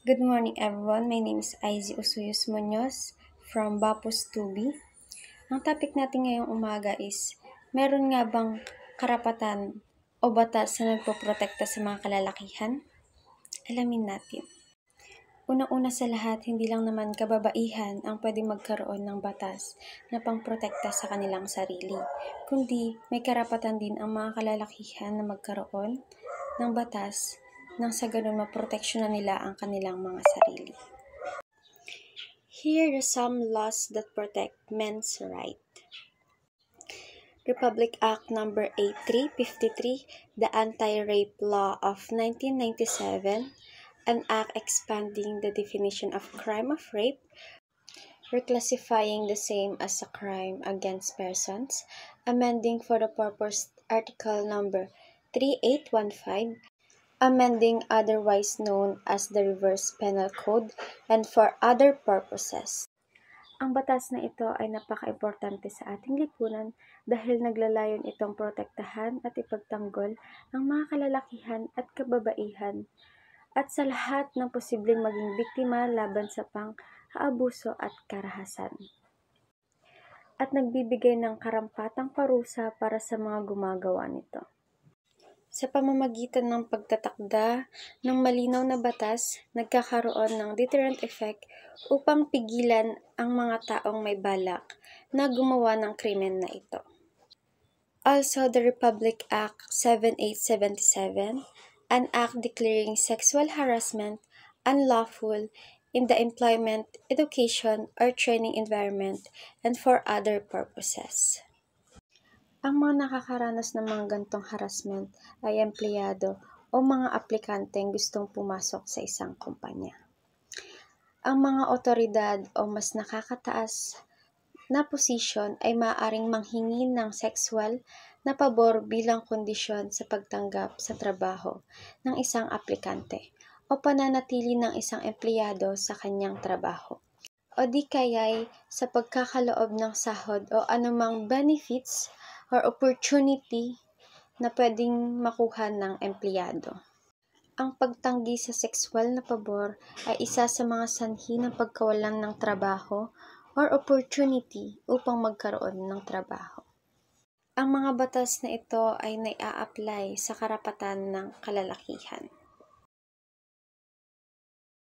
Good morning everyone, my name is Izzy Usuyos Munoz from Bapos Tubi. Ang topic natin ngayong umaga is, meron nga bang karapatan o batas na nagpoprotekta sa mga kalalakihan? Alamin natin. Una-una sa lahat, hindi lang naman kababaihan ang pwedeng magkaroon ng batas na pangprotekta sa kanilang sarili, kundi may karapatan din ang mga kalalakihan na magkaroon ng batas nang sa ganun maproteksyonan nila ang kanilang mga sarili. Here are some laws that protect men's right. Republic Act No. 8353, the Anti-Rape Law of 1997, an act expanding the definition of crime of rape, reclassifying the same as a crime against persons, amending for the purpose Article No. 3815, amending otherwise known as the Revised Penal Code, and for other purposes. Ang batas na ito ay napaka-importante sa ating lipunan dahil naglalayon itong protektahan at ipagtanggol ang mga kalalakihan at kababaihan at sa lahat ng posibleng maging biktima laban sa pang-aabuso at karahasan. At nagbibigay ng karampatang parusa para sa mga gumagawa nito. Sa pamamagitan ng pagtatakda ng malinaw na batas, nagkakaroon ng deterrent effect upang pigilan ang mga taong may balak na gumawa ng krimen na ito. Also, the Republic Act 7877, an act declaring sexual harassment unlawful in the employment, education, or training environment and for other purposes. Ang mga nakakaranas ng mga gantong harassment ay empleyado o mga aplikanteng gustong pumasok sa isang kumpanya. Ang mga otoridad o mas nakakataas na posisyon ay maaaring manghingi ng sexual na pabor bilang kondisyon sa pagtanggap sa trabaho ng isang aplikante o pananatili ng isang empleyado sa kanyang trabaho, o di kaya'y sa pagkakaloob ng sahod o anumang benefits or opportunity na pwedeng makuha ng empleyado. Ang pagtanggi sa sexual na pabor ay isa sa mga sanhi ng pagkawalan ng trabaho or opportunity upang magkaroon ng trabaho. Ang mga batas na ito ay nai-a-apply sa karapatan ng kalalakihan.